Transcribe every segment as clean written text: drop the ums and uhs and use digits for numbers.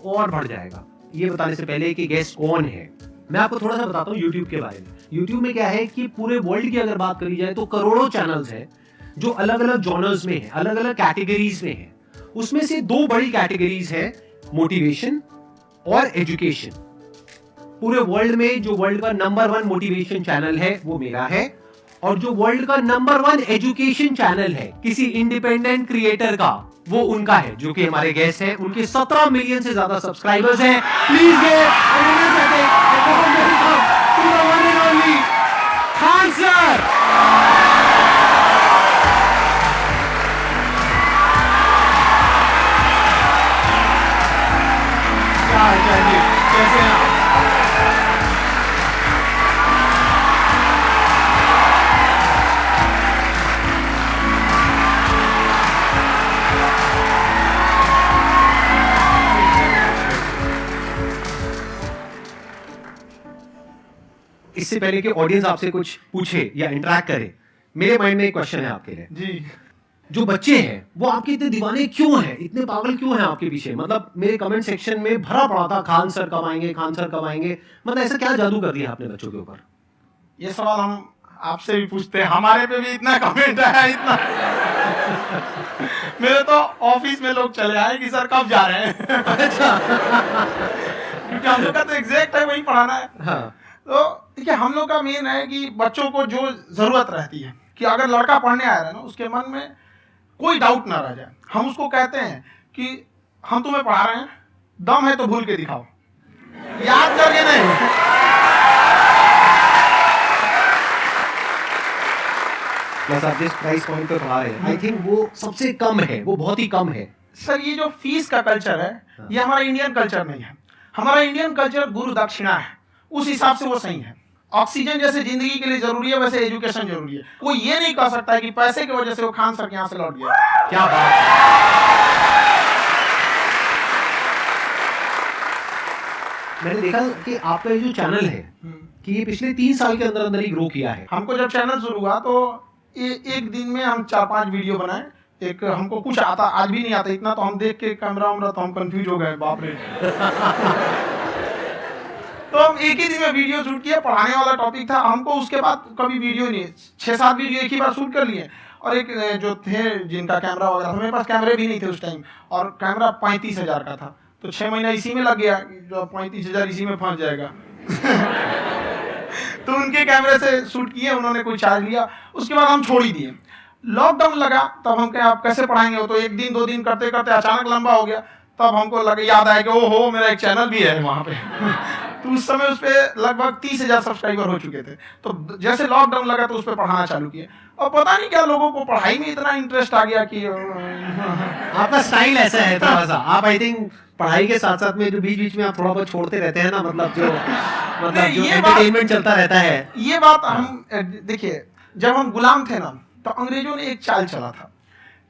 और बढ़ जाएगा। ये बताने से पहले कि गेस्ट कौन है, मैं आपको थोड़ा सा बताता हूँ यूट्यूब के बारे में। यूट्यूब में क्या है कि पूरे वर्ल्ड की अगर बात करी जाए तो करोड़ों चैनल्स हैं जो अलग अलग जॉनर्स में है, अलग अलग कैटेगरीज में है। उसमें से दो बड़ी कैटेगरीज है, मोटिवेशन और एजुकेशन। पूरे वर्ल्ड में जो वर्ल्ड का नंबर 1 मोटिवेशन चैनल है वो मेरा है, और जो वर्ल्ड का नंबर 1 एजुकेशन चैनल है किसी इंडिपेंडेंट क्रिएटर का, वो उनका है, जो कि हमारे गेस्ट हैं। उनके 17 मिलियन से ज्यादा सब्सक्राइबर्स हैं। Please Khan sir. कैसे हैं आप? इससे पहले कि ऑडियंस आपसे कुछ पूछे या इंटरेक्ट करे, मेरे माइंड में एक क्वेश्चन है आपके लिए जी। जो बच्चे हैं वो आपके इतने दीवाने क्यों हैं, इतने पागल क्यों हैं आपके पीछे? मतलब मेरे कमेंट सेक्शन में भरा पड़ा था, खान सर कब आएंगे, खान सर कब आएंगे। मतलब ऐसा क्या जादू कर दिया आपने बच्चों के ऊपर? ये सवाल हम आपसे भी पूछते हैं, हमारे पे भी इतना कमेंट आया, इतना मेरे तो ऑफिस में लोग चले आए कि सर कब जा रहे हैं। अच्छा। क्योंकि हम लोग का तो एग्जैक्ट है वही पढ़ाना है। हाँ। तो देखिए, हम लोग का मेन है कि बच्चों को जो जरूरत रहती है कि अगर लड़का पढ़ने आ रहा है ना, उसके मन में कोई डाउट ना रह जाए। हम उसको कहते हैं कि हम तुम्हें पढ़ा रहे हैं, दम है तो भूल के दिखाओ, याद करके नहीं। बस आप जिस प्राइस पॉइंट पे पढ़ा रहे हैं, आई थिंक वो सबसे कम है, वो बहुत ही कम है। सर ये जो फीस का कल्चर है, ये हमारा इंडियन कल्चर नहीं है। हमारा इंडियन कल्चर गुरु दक्षिणा है, उस हिसाब से वो सही है। ऑक्सीजन जैसे जिंदगी के लिए जरूरी है, वैसे एजुकेशन जरूरी है। कोई ये नहीं कह सकता है कि पैसे की वजह से वो खान सर के यहाँ से लौट गया। क्या बात है। मैंने देखा कि आपका ये जो चैनल है कि ये पिछले 3 साल के अंदर अंदर ही ग्रो किया है। हमको जब चैनल शुरू हुआ तो एक दिन में हम 4-5 वीडियो बनाए। एक हमको कुछ आता, आज भी नहीं आता इतना, तो हम देख के कैमरा वैमरा तो हम कंफ्यूज हो गए, बाप रे। तो हम एक ही दिन में वीडियो शूट किया, पढ़ाने वाला टॉपिक था हमको। उसके बाद कभी वीडियो नहीं, 6-7 वीडियो एक ही बार शूट कर लिए। और एक जो थे जिनका कैमरा वगैरह था, मेरे पास कैमरे भी नहीं थे उस टाइम, और कैमरा 35,000 का था, तो 6 महीना इसी में लग गया, जो 35,000 इसी में फंस जाएगा। तो उनके कैमरे से शूट किए, उन्होंने कोई चार्ज लिया, उसके बाद हम छोड़ ही दिए। लॉकडाउन लगा, तब हम कहे आप कैसे पढ़ाएंगे, वो तो एक दिन 2 दिन करते करते अचानक लंबा हो गया। तब हमको लगे, याद आया कि ओहो मेरा एक चैनल भी है वहाँ पे। तो उस समय उस पर लगभग 30,000 सब्सक्राइबर हो चुके थे। तो जैसे लॉकडाउन लगा तो उस पर पढ़ाना चालू किया, और पता नहीं क्या लोगों को पढ़ाई में इतना इंटरेस्ट आ गया कि आपका स्टाइल ऐसा है थोड़ा सा। आप आई थिंक पढ़ाई के साथ साथ में जो बीच बीच में आप थोड़ा बहुत छोड़ते रहते हैं ना, मतलब जो एंटरटेनमेंट चलता रहता है। ये बात हम देखिए, जब हम गुलाम थे ना, तो अंग्रेजों ने एक चाल चला था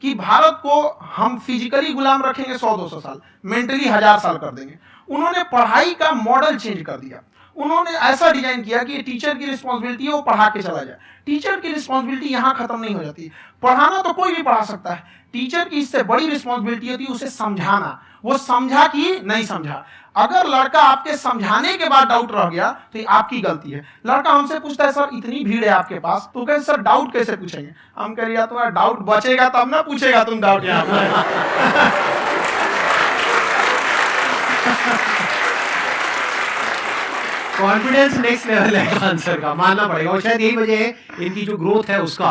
कि भारत को हम फिजिकली गुलाम रखेंगे 100-200 साल, मेंटली 1000 साल कर देंगे। उन्होंने पढ़ाई का मॉडल चेंज कर दिया। उन्होंने ऐसा डिजाइन किया कि टीचर की रिस्पॉन्सिबिलिटी है वो पढ़ा के चला जाए। टीचर की रिस्पॉन्सिबिलिटी यहाँ खत्म नहीं हो जाती। पढ़ाना तो कोई भी पढ़ा सकता है, टीचर की इससे बड़ी रिस्पॉन्सिबिलिटी होती है उसे समझाना। वो समझा कि नहीं समझा। अगर लड़का आपके समझाने के बाद डाउट रह गया तो ये आपकी गलती है। लड़का हमसे पूछता है, सर इतनी भीड़ है आपके पास, तो कहते सर डाउट कैसे पूछेंगे? हम कह रहे तुम्हारा डाउट बचेगा तब ना पूछेगा तुम डाउट यहाँ पर। कॉन्फिडेंस नेक्स्ट लेवल है आंसर का, मानना पड़ेगा। और शायद यही वजह है इनकी जो ग्रोथ है उसका।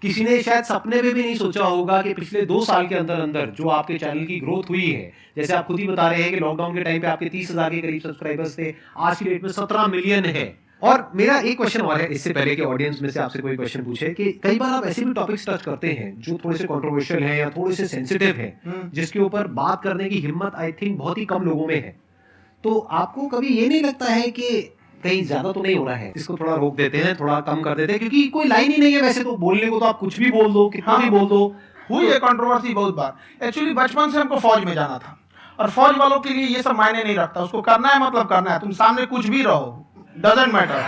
किसी ने शायद सपने में भी नहीं सोचा होगा कि पिछले 2 साल के अंदर अंदर जो आपके चैनल की ग्रोथ हुई है, जैसे आप खुद ही बता रहे हैं कि लॉकडाउन के टाइम पे आपके 30,000 के करीब सब्सक्राइबर्स थे, आज की डेट में 17 मिलियन है। और मेरा एक क्वेश्चन और है, इससे पहले कि ऑडियंस में से आपसे कोई क्वेश्चन पूछे, कि कई बार आप ऐसे भी टॉपिक्स टच करते हैं जो थोड़े से कंट्रोवर्शियल हैं या थोड़े से सेंसिटिव हैं, जिसके ऊपर बात करने की हिम्मत आई थिंक बहुत ही कम लोगों में है। तो आपको कभी ये नहीं लगता है कि कहीं ज्यादा तो नहीं हो रहा है, इसको थोड़ा रोक देते हैं, थोड़ा कम कर देते हैं? क्योंकि कोई लाइन ही नहीं है वैसे तो बोलने को, तो आप कुछ भी बोल दो, कितना भी बोल दो। हुई है कंट्रोवर्सी बहुत बार। एक्चुअली बचपन से हमको फौज में जाना था, और फौज वालों के लिए ये सब मायने नहीं रखता। उसको करना है मतलब करना है, तुम सामने कुछ भी रहो, डजंट मैटर।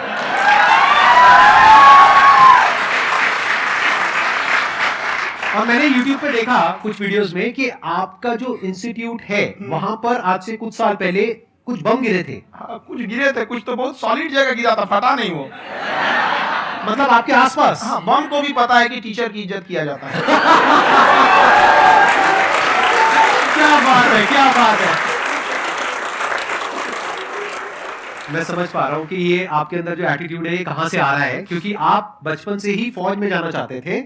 और मैंने YouTube पे देखा कुछ वीडियोस में कि आपका जो इंस्टीट्यूट है वहां पर आज से कुछ साल पहले कुछ बम गिरे थे। हाँ, कुछ गिरे थे, कुछ तो बहुत सॉलिड जगह गिरा था, फटा नहीं वो। मतलब आपके आसपास। हाँ, बम को भी पता है कि टीचर की इज्जत किया जाता है। क्या बात है, क्या बात है। मैं समझ पा रहा हूँ कि ये आपके अंदर जो एटीट्यूड है ये कहाँ से आ रहा है, क्योंकि आप बचपन से ही फौज में जाना चाहते थे,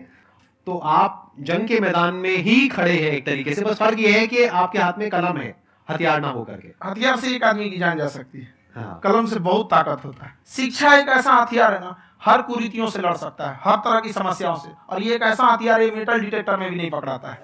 तो आप जंग के मैदान में ही खड़े हैं एक तरीके से। बस फर्क ये है कि आपके हाथ में कलम है, हथियार ना होकर के। हथियार से एक आदमी की जान जा सकती है, हाँ। कलम से बहुत ताकत होता है। शिक्षा एक ऐसा हथियार है ना, हर कुरीतियों से लड़ सकता है, हर तरह की समस्याओं से। और ये एक ऐसा हथियार है, मेटल डिटेक्टर में भी नहीं पकड़ाता है।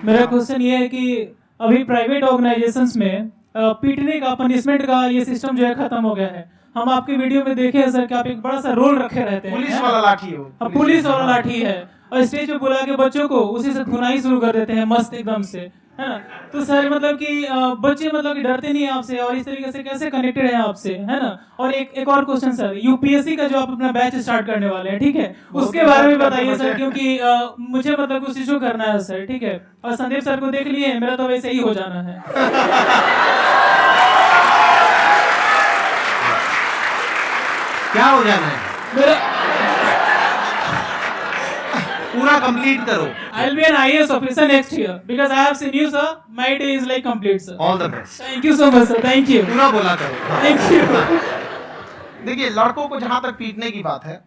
मेरा क्वेश्चन ये है कि अभी प्राइवेट ऑर्गेनाइजेशंस में पीटने का, पनिशमेंट का ये सिस्टम जो है खत्म हो गया है। हम आपके वीडियो में देखे हैं सर कि आप एक बड़ा सा रोल रखे रहते हैं, पुलिस वाला लाठी है वो। पुलिस वाला लाठी है, और स्टेज पे बुला के बच्चों को उसी से धुनाई शुरू कर देते हैं मस्त एकदम से, है ना। तो सर मतलब कि बच्चे मतलब कि डरते नहीं है आपसे, और इस तरीके से कैसे कनेक्टेड है आपसे, है ना। और एक और क्वेश्चन सर, यूपीएससी का जो आप अपना बैच स्टार्ट करने वाले हैं, ठीक है, उसके बारे में बताइए सर, क्योंकि मुझे मतलब कुछ इशू करना है सर, ठीक है। और संदीप सर को देख लिए, मेरा तो वैसे ही हो जाना है। क्या हो जाना है? मेरा पूरा कंप्लीट करो। I'll be an IAS officer next year because I have seen you, sir. My day is like complete, sir. All the best. Thank you so much, sir. Thank you. पूरा बोला करो। हाँ। Thank you. देखिए, लड़कों को जहां तक पीटने की बात है,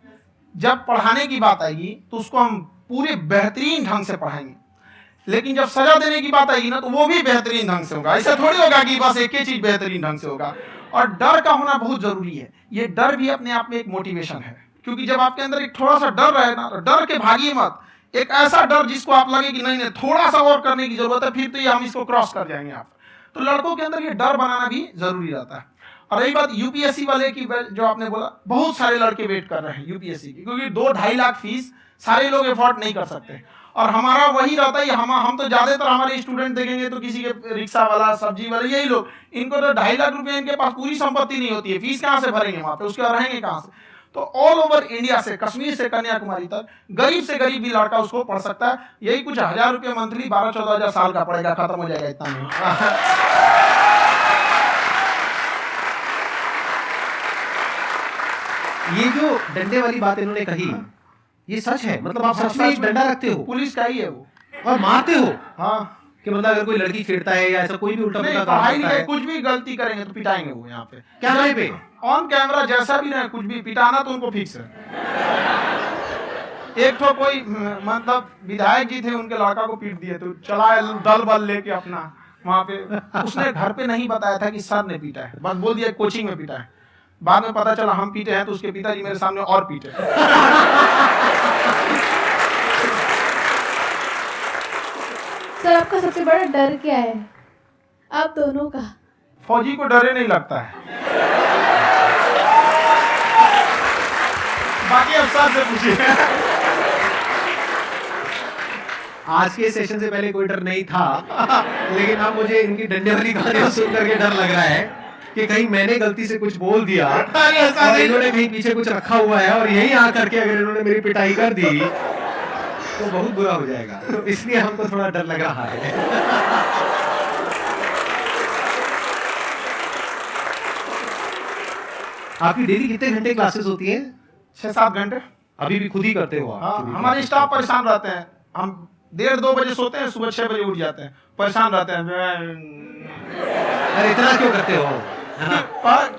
जब पढ़ाने की बात आएगी तो उसको हम पूरे बेहतरीन ढंग से पढ़ाएंगे। लेकिन जब सजा देने की बात आएगी ना, तो वो भी बेहतरीन ढंग से होगा। ऐसा थोड़ी होगा कि बस एक ही चीज बेहतरीन ढंग से होगा। और डर का होना बहुत जरूरी है। ये डर भी अपने आप में एक मोटिवेशन है, क्योंकि जब आपके अंदर एक थोड़ा सा डर रहे ना, तो डर के भागिए मत। एक ऐसा डर जिसको आप लगे कि नहीं नहीं थोड़ा सा और करने की जरूरत है, फिर तो ये हम इसको क्रॉस कर जाएंगे आप। तो लड़कों के अंदर ये डर बनाना भी जरूरी रहता है। और रही बात यूपीएससी वाले की, जो आपने बोला, बहुत सारे लड़के वेट कर रहे हैं यूपीएससी की, क्योंकि 2-2.5 लाख फीस सारे लोग एफोर्ड नहीं कर सकते। और हमारा वही रहता है, हम तो ज्यादातर हमारे स्टूडेंट देखेंगे तो किसी के रिक्शा वाला, सब्जी वाला, यही लोग, इनको तो 2.5 लाख रुपए, इनके पास पूरी संपत्ति नहीं होती है, फीस कहाँ से भरेंगे वहां पे, उसके बाद रहेंगे कहाँ से। तो ऑल ओवर इंडिया से, कश्मीर से कन्याकुमारी तक, गरीब से गरीब भी लड़का उसको पढ़ सकता है। यही कुछ 1000 रुपये मंथली, 12-14 हजार साल का पड़ेगा, खत्म हो जाएगा इतना में। ये जो डंडे वाली बात इन्होंने कही, ये सच है? मतलब आप सच में एक डंडा रखते हो? पुलिस का ही है वो। और मारते हो? हाँ, कि मतलब अगर कोई लड़की छेड़ता है या ऐसा कोई भी उल्टा नहीं, पुल्टा काम पढ़ाई करता लिखाई है, कुछ भी गलती करेंगे तो पिटाएंगे वो यहाँ पे, कैमरे पे, ऑन कैमरा, जैसा भी रहे, कुछ भी पिटाना तो उनको फिक्स है। एक तो कोई मतलब विधायक जी थे, उनके लड़का को पीट दिए, तो चला दल बल लेके अपना वहां पे। उसने घर पे नहीं बताया था कि सर ने पीटा है, बस बोल दिया कोचिंग में पीटा है। बाद में पता चला हम पीटे हैं, तो उसके पिताजी मेरे सामने और पीटे। सर आपका सबसे बड़ा डर क्या है, आप दोनों का? फौजी को डरे नहीं लगता है, बाकी अफसर से पूछिए। आज के सेशन से पहले कोई डर नहीं था, लेकिन अब मुझे इनकी डंडे वाली कहानियां सुन करके डर लग रहा है कि कहीं मैंने गलती से कुछ बोल दिया और इन्होंने कहीं पीछे कुछ रखा हुआ है, और यही आ करके अगर इन्होंने मेरी पिटाई कर दी तो बहुत बुरा हो जाएगा। तो इसलिए हमको थोड़ा डर लग रहा है। आपकी डेली कितने घंटे क्लासेस होती हैं? 6-7 घंटे। अभी भी खुद ही करते हो आप? हाँ, हमारे स्टाफ परेशान रहते हैं। हम 1:30-2 बजे सोते हैं, सुबह 6 बजे उठ जाते हैं, परेशान रहते हैं। अरे इतना क्यों करते हो? है ना?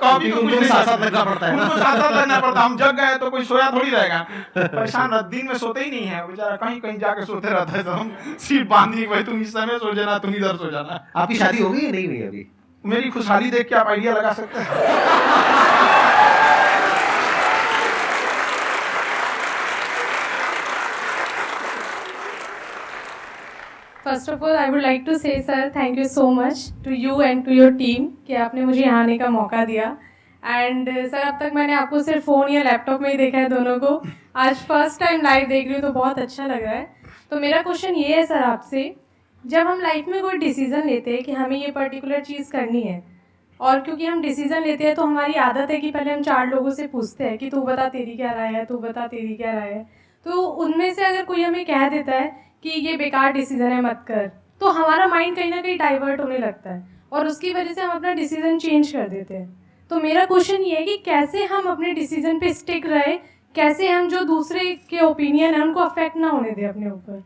कभी तो उनको भी साथ-साथ लगना पड़ता है ना? उनको साथ-साथ लगना पड़ता है। हम जग गए तो कोई सोया थोड़ी रहेगा, परेशान रहते, दिन में सोते ही नहीं है बेचारा, कहीं कहीं जाके सोते रहता है। तो हम सीट बांध दी, भाई तुम इस समय सो जाना, तुम इधर सो जाना। आपकी शादी हो गई या नहीं हुई अभी? मेरी खुशहाली देख के आप आइडिया लगा सकते हैं। First of all I would like to say sir thank you so much to you and to your team कि आपने मुझे यहाँ आने का मौका दिया। एंड सर अब तक मैंने आपको सिर्फ फ़ोन या लैपटॉप में ही देखा है दोनों को, आज फर्स्ट टाइम लाइव देख रही हूँ तो बहुत अच्छा लग रहा है। तो मेरा क्वेश्चन ये है सर आपसे, जब हम लाइफ में कोई डिसीज़न लेते हैं कि हमें ये पर्टिकुलर चीज़ करनी है, और क्योंकि हम डिसीजन लेते हैं तो हमारी आदत है कि पहले हम 4 लोगों से पूछते हैं कि तू बता तेरी क्या राय है, तू बता तेरी क्या राय है। तो उनमें से अगर कोई हमें कह देता है कि ये बेकार डिसीजन है मत कर, तो हमारा माइंड कहीं ना कहीं डाइवर्ट होने लगता है और उसकी वजह से हम अपना डिसीजन चेंज कर देते हैं। तो मेरा क्वेश्चन ये है कि कैसे हम अपने डिसीजन पे स्टिक रहे, कैसे हम जो दूसरे के ओपिनियन है उनको अफेक्ट ना होने दें अपने ऊपर।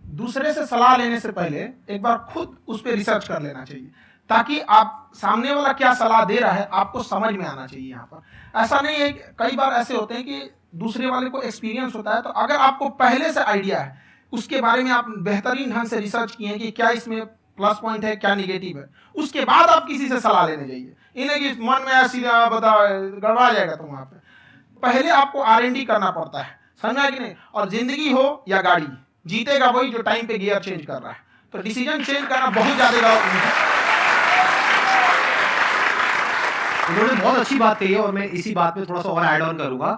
दूसरे से सलाह लेने से पहले एक बार खुद उस पर रिसर्च कर लेना चाहिए, ताकि आप सामने वाला क्या सलाह दे रहा है आपको समझ में आना चाहिए। यहाँ पर ऐसा नहीं है, कई बार ऐसे होते हैं कि दूसरे वाले को एक्सपीरियंस होता है, तो अगर आपको पहले से आइडिया है, उसके बारे में आप बेहतरीन ढंग से रिसर्च किए कि क्या इसमें प्लस पॉइंट है क्या निगेटिव है, उसके बाद आप किसी से सलाह लेने जाइए। इन्हें कि मन में ऐसी बता गड़बड़ा जाएगा, तो वहाँ पे पहले आपको R&D करना पड़ता है, समझा कि नहीं। और जिंदगी हो या गाड़ी, जीतेगा वही जो टाइम पे गियर चेंज कर रहा है। तो डिसीजन चेंज करना बहुत ज्यादा। उन्होंने बहुत अच्छी बात कही है और मैं इसी बात में थोड़ा सा और ऐड ऑन करूंगा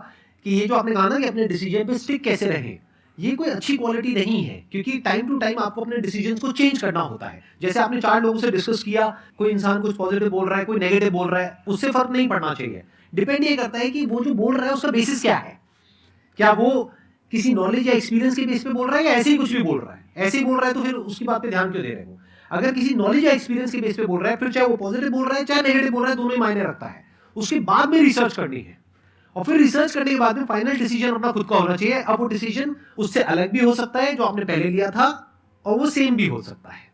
कि ये जो आपने कहा ना कि अपने डिसीजन पे स्टिक कैसे रहें, ये कोई अच्छी क्वालिटी नहीं है, क्योंकि टाइम टू टाइम आपको अपने डिसीजंस को चेंज करना होता है। जैसे आपने 4 लोगों से डिस्कस किया, कोई इंसान कुछ पॉजिटिव बोल रहा है, कोई नेगेटिव बोल रहा है, उससे फर्क नहीं पड़ना चाहिए। डिपेंड ये करता है कि वो जो बोल रहा है उसका बेसिस क्या है, क्या वो किसी नॉलेज या एक्सपीरियंस के बेस पे बोल रहा है या ऐसे ही कुछ भी बोल रहा है। ऐसे ही बोल रहा है तो फिर उसकी बात पे ध्यान क्यों दे रहे हो। अगर किसी नॉलेज या एक्सपीरियंस के बेस पे बोल रहा है, फिर चाहे वो पॉजिटिव बोल रहा है चाहे नेगेटिव बोल रहा है, दोनों ही मायने रखता है। उसके बाद में रिसर्च करनी है और फिर रिसर्च करने के बाद में फाइनल डिसीजन अपना खुद का होना चाहिए। अब वो डिसीजन उससे अलग भी हो सकता है जो आपने पहले लिया था, और वो सेम भी हो सकता है।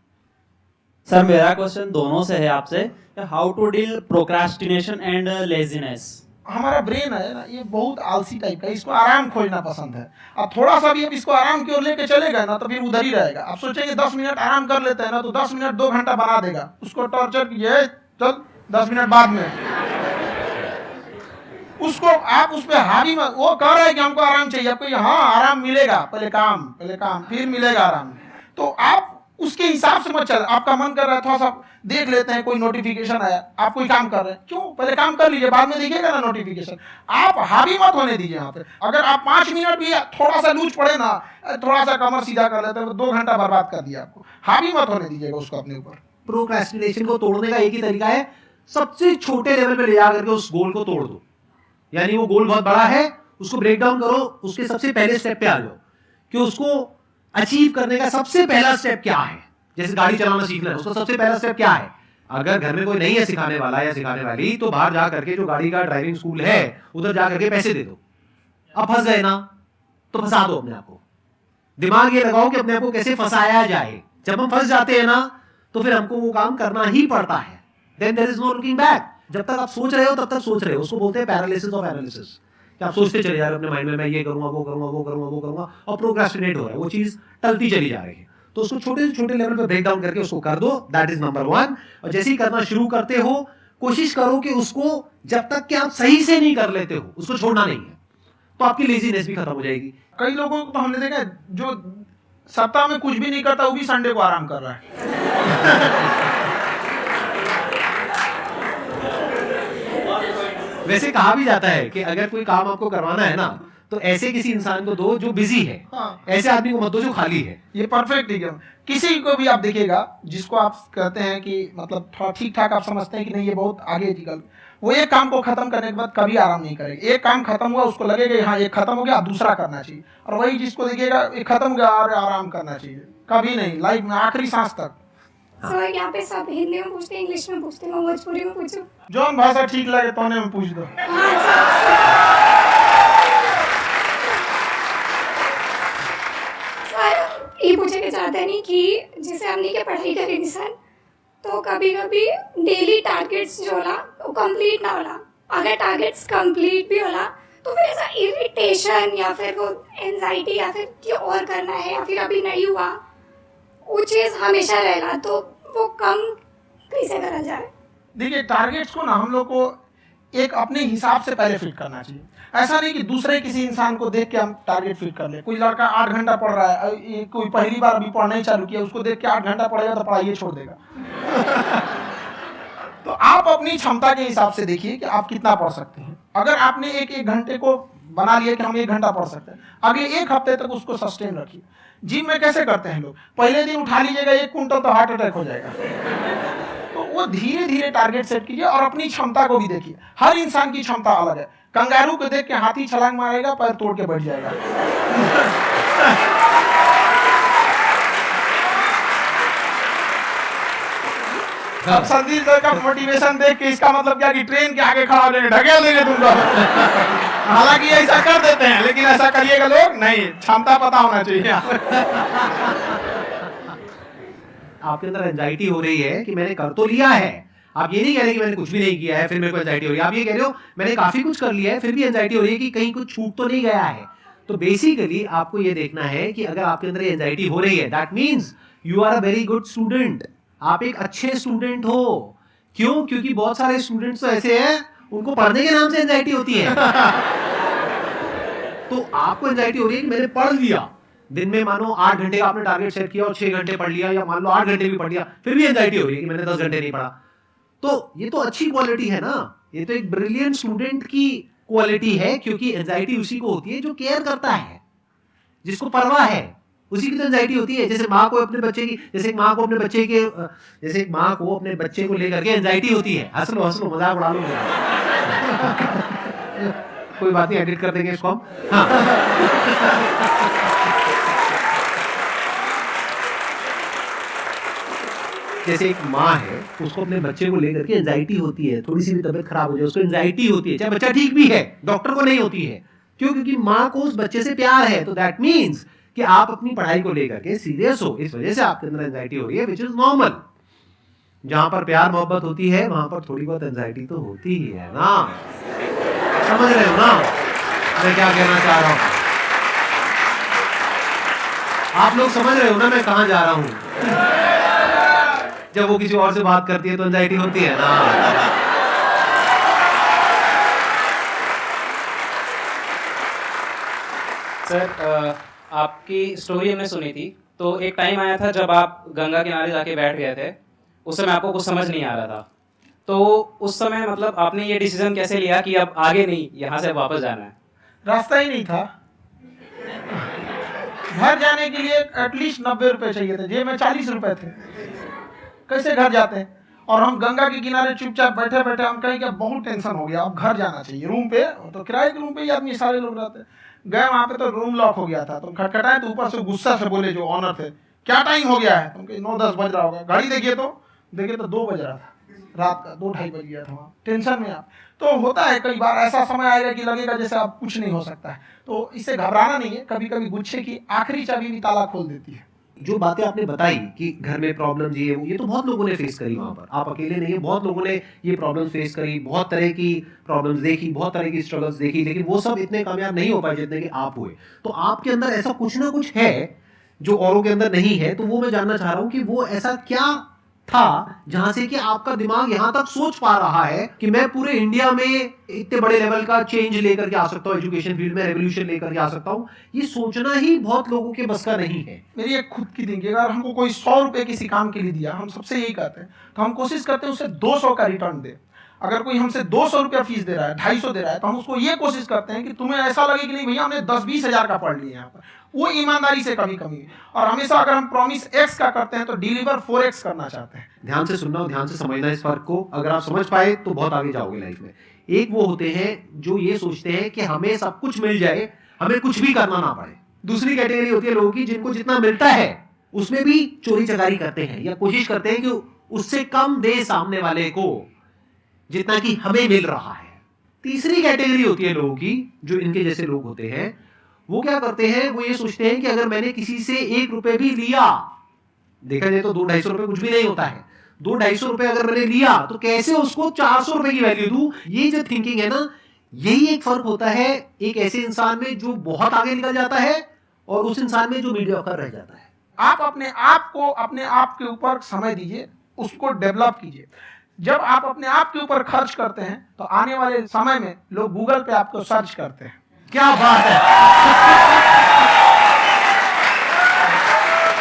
सर मेरा क्वेश्चन दोनों से है आपसे, how to deal procrastination and laziness. हमारा ब्रेन है ना, ये बहुत आलसी टाइप का, इसको आराम खोजना पसंद है। अब थोड़ा सा भी अब इसको आराम की ओर लेके चलेगा ना तो फिर उधर ही रहेगा। अब सोचेंगे 10 मिनट आराम कर लेते हैं ना, तो 10 मिनट 2 घंटा बना देगा। उसको टॉर्चर कीजिए, चल 10 मिनट बाद में, उसको आप उस पर हावी मत। वो कह रहा है कि हमको आराम चाहिए, आपको हाँ आराम मिलेगा, पहले काम फिर मिलेगा आराम। तो आप उसके हिसाब से मत चल। आपका मन कर रहा है थोड़ा सा देख लेते हैं, कोई नोटिफिकेशन आया, आप कोई काम कर रहे हैं, क्यों पहले काम कर लीजिए, बाद में देखिएगा ना नोटिफिकेशन। आप हावी मत होने दीजिए यहाँ पे। अगर आप 5 मिनट भी थोड़ा सा लूज पड़े ना, थोड़ा सा कमर सीधा कर लेते हैं, तो 2 घंटा बर्बाद कर दिया आपको। हावी मत होने दीजिएगा उसको अपने ऊपर। प्रोक्रेस्टिनेशन को तोड़ने का एक ही तरीका है, सबसे छोटे लेवल पे ले जाकर के उस गोल को तोड़ दो। यानी वो गोल बहुत बड़ा है, उसको ब्रेक डाउन करो, उसके सबसे पहले स्टेप पे आ जाओ कि उसको अचीव करने का सबसे पहला स्टेप क्या है। जैसे गाड़ी चलाना सीखना है, उसका सबसे पहला स्टेप क्या है। अगर घर में कोई नहीं है सिखाने वाला या सिखाने वाली, तो बाहर जा करके जो गाड़ी का ड्राइविंग स्कूल है उधर जा करके पैसे दे दो। अब फंस गए ना तो फंसा दो अपने आप को। दिमाग ये लगाओ कि अपने आप को कैसे फंसाया जाए। जब हम फंस जाते हैं ना तो फिर हमको वो काम करना ही पड़ता है। Then there is no looking back. जब तक आप सोच रहे हो तब तक सोच रहे हो, उसको बोलते हैं पैरालिसिस ऑफ एनालिसिस, कि आप सोचते चले जा रहे हो अपने माइंड में, मैं ये करूंगा वो करूंगा वो करूंगा वो करूंगा, और प्रोक्रेस्टिनेट हो रहा है, वो चीज टलती चली जा रही है। तो उसको छोटे से छोटे लेवल पे ब्रेक डाउन करके उसको कर दो, दैट इज नंबर 1। और जैसे ही करना शुरू करते हो, कोशिश करो कि उसको जब तक कि आप सही से नहीं कर लेते हो उसको छोड़ना नहीं है, तो आपकी लेजीनेस भी खत्म हो जाएगी। कई लोगों को तो हमने देखा है जो सप्ताह में कुछ भी नहीं करता, वो भी संडे को आराम कर रहा है। वैसे कहा भी जाता है कि अगर कोई काम आपको करवाना है ना, तो ऐसे किसी इंसान को दो जो बिजी है। हाँ। ऐसे आदमी को मत दो जो खाली है। ये परफेक्ट एकदम। किसी को भी आप देखिएगा जिसको आप कहते हैं कि मतलब थोड़ा ठीक ठाक आप समझते हैं कि नहीं ये बहुत आगे निकल, वो एक काम को खत्म करने के बाद कभी आराम नहीं करेगा। एक काम खत्म हुआ उसको लगेगा हाँ ये खत्म हो गया, दूसरा करना चाहिए। और वही जिसको देखिएगा ये खत्म हो गया और आराम करना चाहिए, कभी नहीं, लाइफ में आखिरी सांस तक। सर यहाँ पे सब हिंदी में पूछते हैं, इंग्लिश में पूछते हैं, मैं भोजपुरी में पूछूं? जौन भाषा ठीक लगे तो में पूछ दो। सर ये पूछे के चाहते नहीं कि जैसे हमने के पढ़ाई करी थी सर, तो कभी कभी डेली टारगेट्स जो होला वो कंप्लीट ना होला। अगर टारगेट्स कंप्लीट भी होला तो फिर ऐसा इरिटेशन या फिर वो एंजाइटी या फिर कि और करना है या फिर अभी नहीं हुआ, वो चीज़ हमेशा रहेगा। तो वो कम कैसे करा जाए? देखिए टारगेट्स को ना हम लोग को एक अपने हिसाब से पहले फिट करना चाहिए। ऐसा नहीं कि दूसरे किसी इंसान को देख के हम टारगेट फिट कर ले। कोई लड़का 8 घंटा पढ़ रहा है, कोई पहली बार अभी पढ़ना ही चालू किया, उसको देख के 8 घंटा पढ़ेगा तो पढ़ाई छोड़ देगा। तो आप अपनी क्षमता के हिसाब से देखिए कि आप कितना पढ़ सकते हैं। अगर आपने एक घंटे को बना लिया कि हम 1 घंटा पढ़ सकते हैं, अगले 1 हफ्ते तक उसको सस्टेन रखिए। जिम में कैसे करते हैं लोग, पहले दिन उठा लीजिएगा 1 कुंटल तो हार्ट अटैक हो जाएगा। तो वो को धीरे धीरे टारगेट सेट कीजिए और अपनी क्षमता को भी देखिए। हर इंसान की क्षमता अलग है। कंगारू को देख के हाथी छलांग मारेगा, पैर तोड़ के बैठ जाएगा। अब संदीप सर का मोटिवेशन देख के इसका मतलब क्या कि ट्रेन के आगे खड़ा हो जाएंगे, ढकेल देंगे तुमको। हालांकि ऐसा कर देते हैं, लेकिन ऐसा करिएगा लोग नहीं, क्षमता पता होना चाहिए। आपके अंदर एंजाइटी हो रही है कि मैंने कर तो लिया है, आप ये नहीं कह रहे कि मैंने कुछ भी नहीं किया है फिर मेरे को एंजाइटी हो रही है, आप ये कह रहे हो मैंने काफी कुछ कर लिया है फिर भी एंजाइटी हो रही है कि कहीं कुछ छूट तो नहीं गया है। तो बेसिकली आपको ये देखना है कि अगर आपके अंदर एंजाइटी हो रही है, that means you are a very good student, आप एक अच्छे स्टूडेंट हो। क्यों? क्योंकि बहुत सारे स्टूडेंट्स तो ऐसे हैं उनको पढ़ने के नाम से एंजाइटी होती है। तो आपको एंजाइटी हो रही है कि मैंने पढ़ लिया, दिन में मानो 8 घंटे का आपने टारगेट सेट किया और 6 घंटे पढ़ लिया, या मान लो 8 घंटे भी पढ़ लिया, फिर भी एंजाइटी हो रही है कि मैंने 10 घंटे नहीं पढ़ा। तो ये तो अच्छी क्वालिटी है ना, ये तो एक ब्रिलियंट स्टूडेंट की क्वालिटी है, क्योंकि एंजाइटी उसी को होती है जो केयर करता है, जिसको परवाह है, उसी की तो एंजाइटी होती है। जैसे माँ को अपने बच्चे की, जैसे एक माँ को अपने बच्चे के, जैसे एक माँ को अपने बच्चे को लेकर के एंजाइटी होती है। हंस लो मजाक उड़ा लो। कोई बात नहीं, एडिट कर देंगे इसको हम। हाँ। जैसे एक माँ है, उसको अपने बच्चे को लेकर के एंजाइटी होती है, थोड़ी सी भी तबीयत खराब हो जाए उसको एंजाइटी होती है, चाहे बच्चा ठीक भी है, डॉक्टर को नहीं होती है। क्यों? क्योंकि माँ को उस बच्चे से प्यार है। तो दैट मीन्स कि आप अपनी पढ़ाई को लेकर के सीरियस हो, इस वजह से आपके अंदर एंजाइटी हो रही है, विच इज नॉर्मल। जहां पर प्यार मोहब्बत होती है वहां पर थोड़ी बहुत एंजाइटी तो होती ही है ना। समझ रहे हो ना मैं क्या कहना चाह रहा हूं? आप लोग समझ रहे हो ना मैं कहां जा रहा हूं? जब वो किसी और से बात करती है तो एंजाइटी होती है ना। सर, आपकी स्टोरी हमने सुनी थी, तो एक टाइम आया था जब आप गंगा किनारे जाके बैठ गए थे, उस समय आपको कुछ समझ नहीं आ रहा था। तो उस समय मतलब आपने ये डिसीजन कैसे लिया कि अब आगे नहीं, यहाँ से वापस जाना है? रास्ता ही नहीं था। घर जाने के लिए एटलीस्ट 90 रुपए चाहिए थे, जेब में 40 रुपए थे। कैसे घर जाते हैं? और हम गंगा के किनारे चुपचाप बैठे बैठे हम कहें कि बहुत टेंशन हो गया, अब घर जाना चाहिए। रूम पे तो किराए के रूम पे ही आदमी सारे लोग रहते हैं। गए वहां पे तो रूम लॉक हो गया था, तो खटखटाए तो ऊपर से गुस्सा से बोले जो ऑनर थे, क्या टाइम हो गया है? तो 9-10 बज रहा होगा। गाड़ी देखिए तो 2 बज रहा था, रात का 2-2:30 बज गया था। वहाँ टेंशन में आप तो होता है, कई बार ऐसा समय आएगा कि लगेगा जैसे अब कुछ नहीं हो सकता है। तो इससे घबराना नहीं है। कभी कभी गुच्छे की आखिरी चाबी भी ताला खोल देती है। जो बातें आपने बताई कि घर में प्रॉब्लम ये तो बहुत लोगों ने फेस करी वहां पर, आप अकेले नहीं है, बहुत लोगों ने ये प्रॉब्लम्स फेस करी, बहुत तरह की प्रॉब्लम्स देखी, बहुत तरह की स्ट्रगल्स देखी, लेकिन वो सब इतने कामयाब नहीं हो पाए जितने कि आप हुए। तो आपके अंदर ऐसा कुछ ना कुछ है जो औरों के अंदर नहीं है। तो वो मैं जानना चाह रहा हूं कि वो ऐसा क्या था जहां से कि आपका दिमाग यहां तक सोच पा रहा है कि मैं पूरे इंडिया में इतने बड़े लेवल का चेंज लेकर के आ सकता हूं, एजुकेशन फील्ड में रेवोल्यूशन लेकर के आ सकता हूं। ये सोचना ही बहुत लोगों के बस का नहीं है। मेरी एक खुद की थिंकिंग, अगर हमको कोई 100 रुपए किसी काम के लिए दिया, हम सबसे यही कहते हैं, तो हम कोशिश करते हैं उससे 200 का रिटर्न दे। अगर कोई हमसे 200 रुपया फीस दे रहा है, 250 दे रहा है, तो हम उसको ये कोशिश करते हैं कि तुम्हें ऐसा लगे कि नहीं भैया हमने 10-20 हजार का पढ़ लिया यहाँ पर। वो ईमानदारी से कभी कमी। और हमेशा अगर हम प्रॉमिस x का करते हैं तो डिलीवर 4x करना चाहते हैं। ध्यान से सुनना और ध्यान से समझना इस फर्क को। अगर आप समझ पाए तो बहुत आगे जाओगे लाइफ में। एक वो होते हैं जो ये सोचते हैं कि हमें सब कुछ मिल जाए, हमें कुछ भी करना ना पड़े। दूसरी कैटेगरी होती है लोगों की जिनको जितना मिलता है उसमें भी चोरी चकारी करते हैं या कोशिश करते हैं कि उससे कम दे सामने वाले को जितना कि हमें मिल रहा है। तीसरी कैटेगरी होती है लोगों की, जो इनके जैसे लोग होते हैं, वो क्या करते हैं, वो ये सोचते हैं कि अगर मैंने किसी से 1 रुपए भी लिया, देखा जाए तो 200-250 रुपए कुछ भी नहीं होता है, 200-250 रुपए अगर मैंने लिया तो कैसे उसको 400 रुपए की वैल्यू दूं। ये जो थिंकिंग है ना, यही एक फर्क होता है एक ऐसे इंसान में जो बहुत आगे निकल जाता है और उस इंसान में जो मीडियोकर रह जाता है। आप अपने आप को अपने आप के ऊपर समय दीजिए, उसको डेवलप कीजिए। जब आप अपने आप के ऊपर खर्च करते हैं तो आने वाले समय में लोग गूगल पे आपको सर्च करते हैं। क्या बात है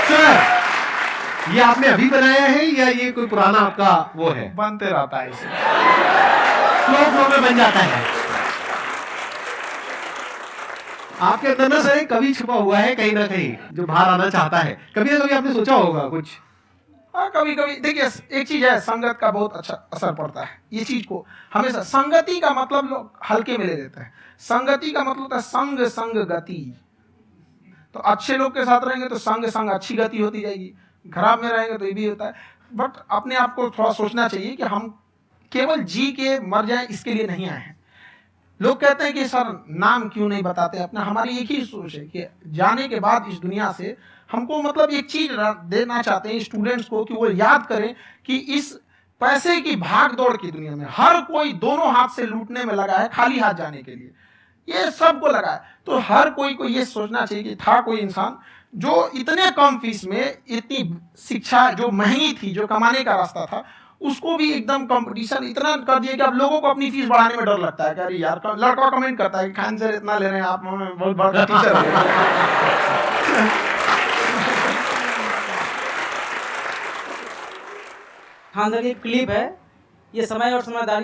सर, ये आपने अभी बनाया है या ये कोई पुराना आपका वो है? बनते रहता है, इसे फ्लो में बन जाता है। आपके अंदर ना सर कभी छुपा हुआ है कहीं ना कहीं जो बाहर आना चाहता है। कभी ना कभी आपने सोचा होगा कुछ कभी कभी देखिए एक चीज है, संगत का बहुत अच्छा असर पड़ता है। ये चीज को हमेशा, संगति का मतलब लोग हल्के में ले लेते हैं। संगति का मतलब होता है संग संग गति। तो अच्छे लोग के साथ रहेंगे तो संग संग अच्छी गति होती जाएगी, खराब में रहेंगे तो ये भी होता है। बट अपने आप को थोड़ा सोचना चाहिए कि हम केवल जी के मर जाएं इसके लिए नहीं आए हैं। लोग कहते हैं कि सर नाम क्यों नहीं बताते अपना, हमारी एक ही सोच है कि जाने के बाद इस दुनिया से हमको मतलब एक चीज देना चाहते हैं स्टूडेंट्स को कि वो याद करें कि इस पैसे की भाग दौड़ की दुनिया में हर कोई दोनों हाथ से लूटने में लगा है खाली हाथ जाने के लिए, ये सबको लगा है। तो हर कोई को ये सोचना चाहिए कि था कोई इंसान जो इतने कम फीस में इतनी शिक्षा जो महंगी थी, जो कमाने का रास्ता था, उसको भी एकदम कंपटीशन इतना कर दिया कि अब लोगों को अपनी फीस बढ़ाने में डर लगता है कि अरे यार, लड़का कमेंट करता है कि खान सर इतना ले रहे हैं आप, बहुत बड़ा टीचर है। खान सर की क्लिप है, ये समय और समझदारी